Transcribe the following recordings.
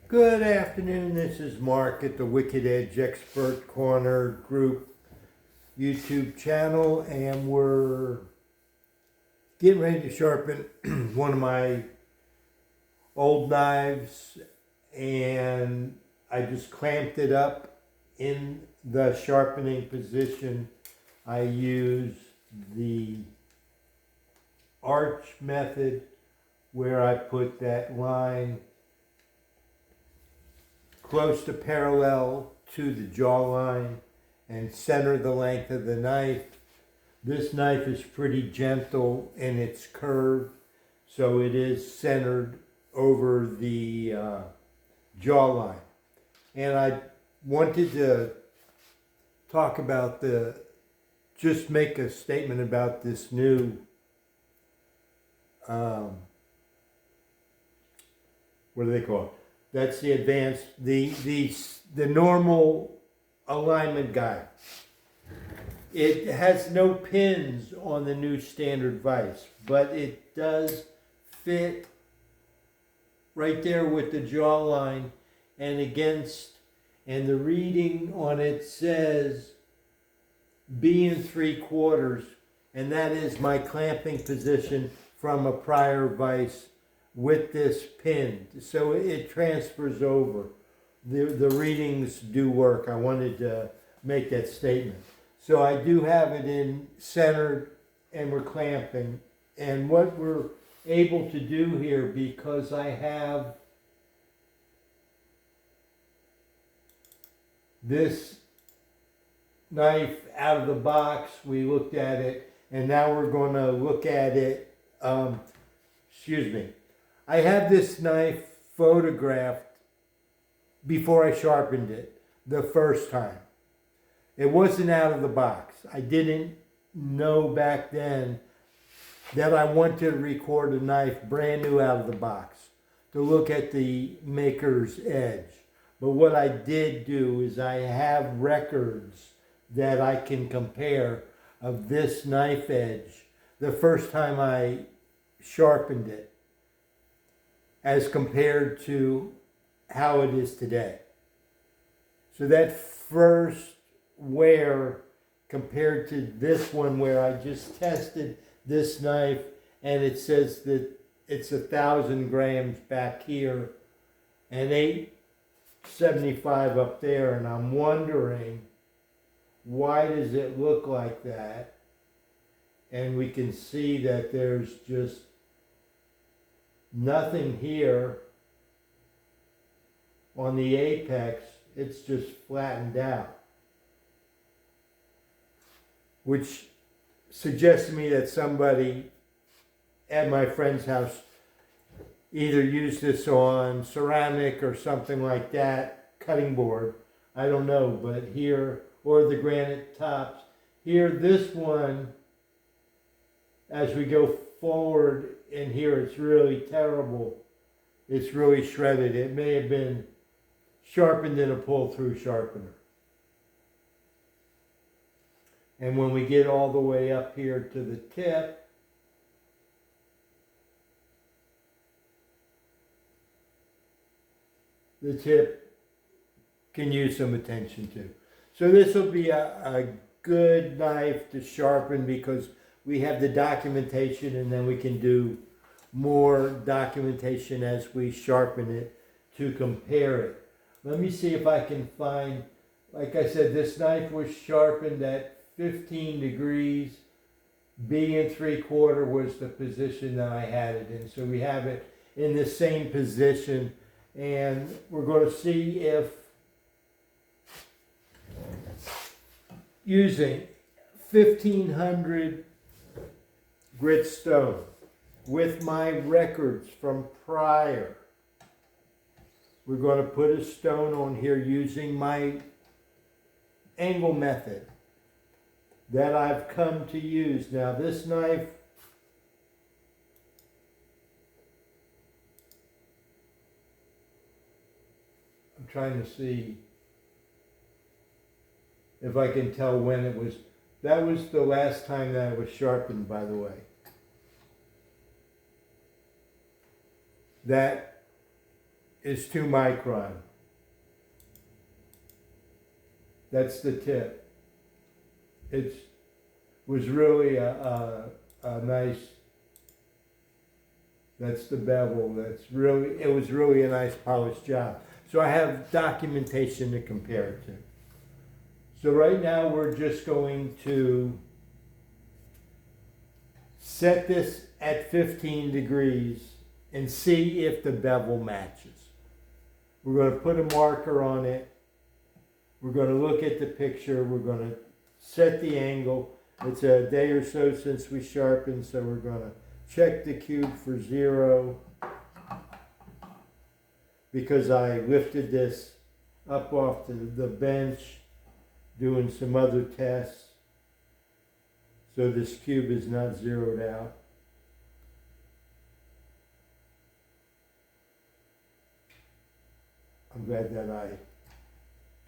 Good afternoon, this is Mark at the Wicked Edge Expert Corner Group YouTube channel, and we're getting ready to sharpen one of my old knives, and I just clamped it up in the sharpening position. I use the arch method where I put that line close to parallel to the jawline and center the length of the knife. This knife is pretty gentle in its curve, so it is centered over the jawline. And I wanted to talk about just make a statement about this new what do they call it? That's the advanced, the normal alignment guide. It has no pins on the new standard vise, but it does fit right there with the jawline and and the reading on it says B 3/4, and that is my clamping position from a prior vise with this pin, so it transfers over. The readings do work. I wanted to make that statement. So I do have it in centered, and we're clamping. And what we're able to do here, because I have this knife out of the box, we looked at it, and now we're going to look at it. Excuse me. I have this knife photographed before I sharpened it the first time. It wasn't out of the box. I didn't know back then that I wanted to record a knife brand new out of the box to look at the maker's edge. But what I did do is I have records that I can compare of this knife edge the first time I sharpened it as compared to how it is today. So that first wear compared to this one where I just tested this knife and it says that it's 1,000 grams back here and 875 up there, and I'm wondering why does it look like that? And we can see that there's just nothing here on the apex. It's just flattened out, which suggests to me that somebody at my friend's house either used this on ceramic or something like that, cutting board, I don't know, but here, or the granite tops. Here, this one, as we go forward in here, it's really terrible. It's really shredded. It may have been sharpened in a pull-through sharpener. And when we get all the way up here to the tip, the tip can use some attention too. So this will be a good knife to sharpen because we have the documentation, and then we can do more documentation as we sharpen it to compare it. Let me see if I can find, like I said, this knife was sharpened at 15 degrees. B 3/4 was the position that I had it in. So we have it in the same position, and we're going to see if using 1500 grit stone with my records from prior. We're going to put a stone on here using my angle method that I've come to use. Now this knife, I'm trying to see if I can tell when it was. That was the last time that it was sharpened, by the way. That is 2 micron. That's the tip. It was really a nice, that's the bevel. It was really a nice polished job. So I have documentation to compare it to. So right now we're just going to set this at 15 degrees and see if the bevel matches. We're going to put a marker on it. We're going to look at the picture. We're going to set the angle. It's a day or so since we sharpened, so we're going to check the cube for 0 because I lifted this up off the bench doing some other tests. So this cube is not zeroed out. I'm glad that I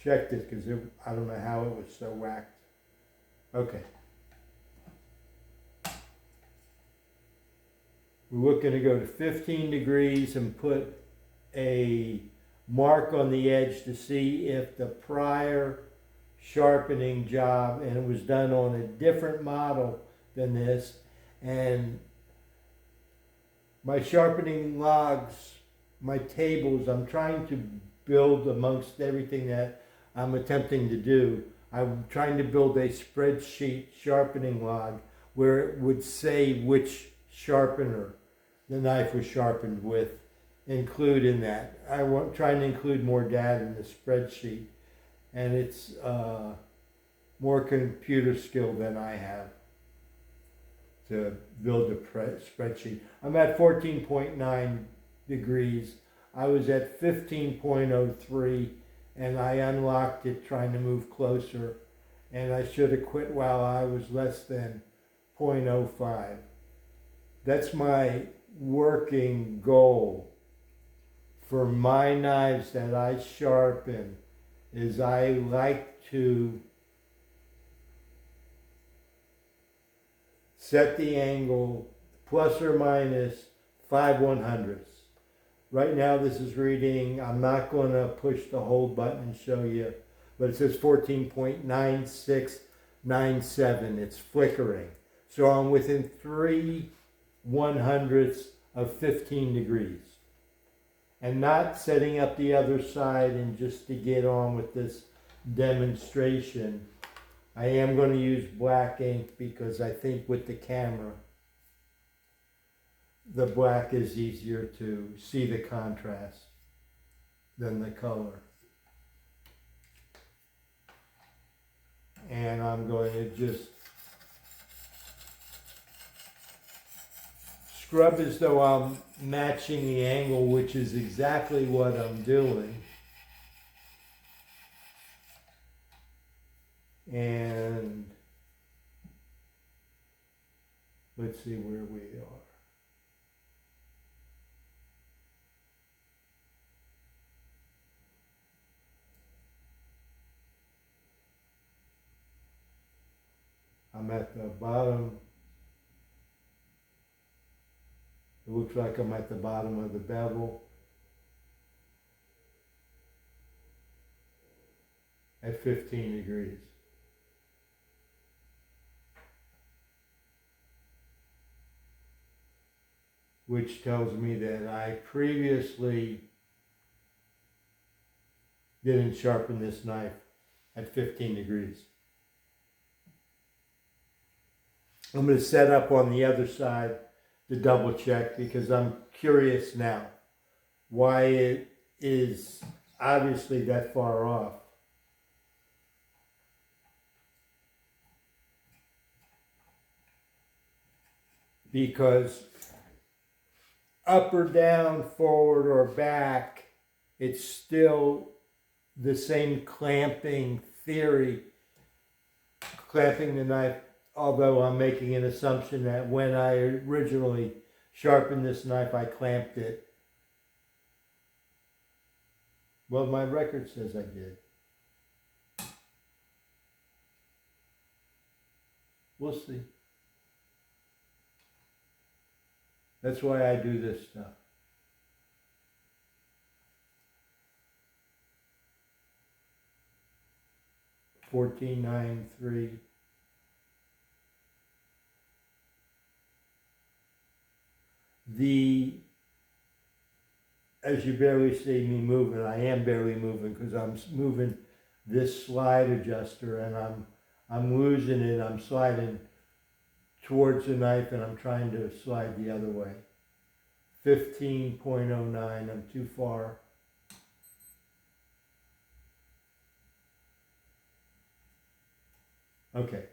checked it because I don't know how it was so whacked. Okay. We're looking to go to 15 degrees and put a mark on the edge to see if the prior sharpening job, and it was done on a different model than this, and my sharpening logs, my tables, I'm trying to build amongst everything that I'm attempting to do. I'm trying to build a spreadsheet sharpening log where it would say which sharpener the knife was sharpened with, include in that. Trying to include more data in the spreadsheet, and it's more computer skill than I have to build a spreadsheet. I'm at 14.9 degrees. I was at 15.03 and I unlocked it trying to move closer, and I should have quit while I was less than 0.05. That's my working goal for my knives that I sharpen, is I like to set the angle plus or minus 5/100ths. Right now this is reading, I'm not going to push the hold button and show you, but it says 14.9697. It's flickering. So I'm within 3/100ths of 15 degrees. And not setting up the other side, and just to get on with this demonstration, I am going to use black ink because I think with the camera, the black is easier to see the contrast than the color. And I'm going to just scrub as though I'm matching the angle, which is exactly what I'm doing. And let's see where we are. I'm at the bottom. It looks like I'm at the bottom of the bevel at 15 degrees. Which tells me that I previously didn't sharpen this knife at 15 degrees. I'm going to set up on the other side to double check, because I'm curious now why it is obviously that far off. Because up or down, forward or back, it's still the same clamping theory, clamping the knife, although I'm making an assumption that when I originally sharpened this knife, I clamped it. Well, my record says I did. We'll see. That's why I do this stuff. 1493. As you barely see me moving, I am barely moving because I'm moving this slide adjuster and I'm losing it. I'm sliding towards the knife and I'm trying to slide the other way. 15.09, I'm too far. Okay.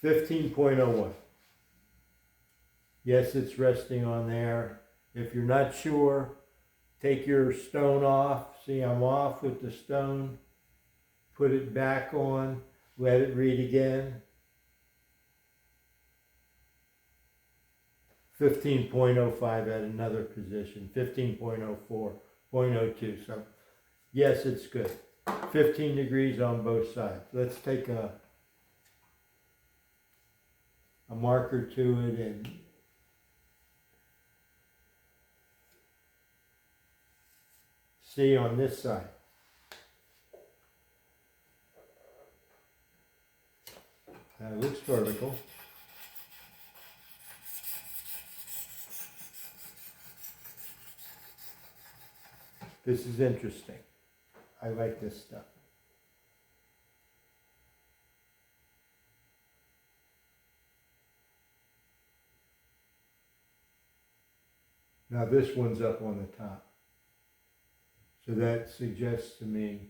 15.01. Yes, it's resting on there. If you're not sure, take your stone off. See, I'm off with the stone. Put it back on. Let it read again. 15.05 at another position. 15.04, 0.02. So, yes, it's good. 15 degrees on both sides. Let's take a marker to it and see on this side. That looks vertical. This is interesting. I like this stuff. Now this one's up on the top. So that suggests to me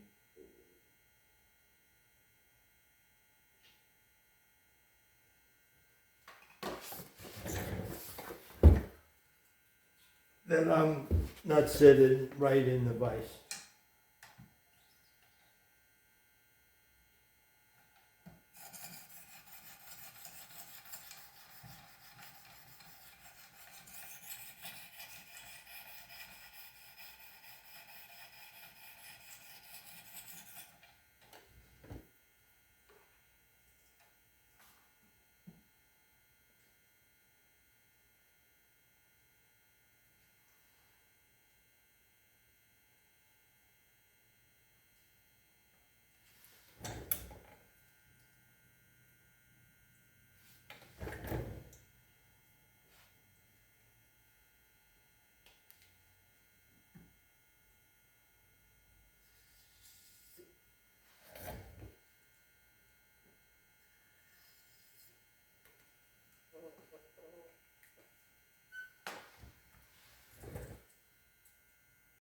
that I'm not sitting right in the vise.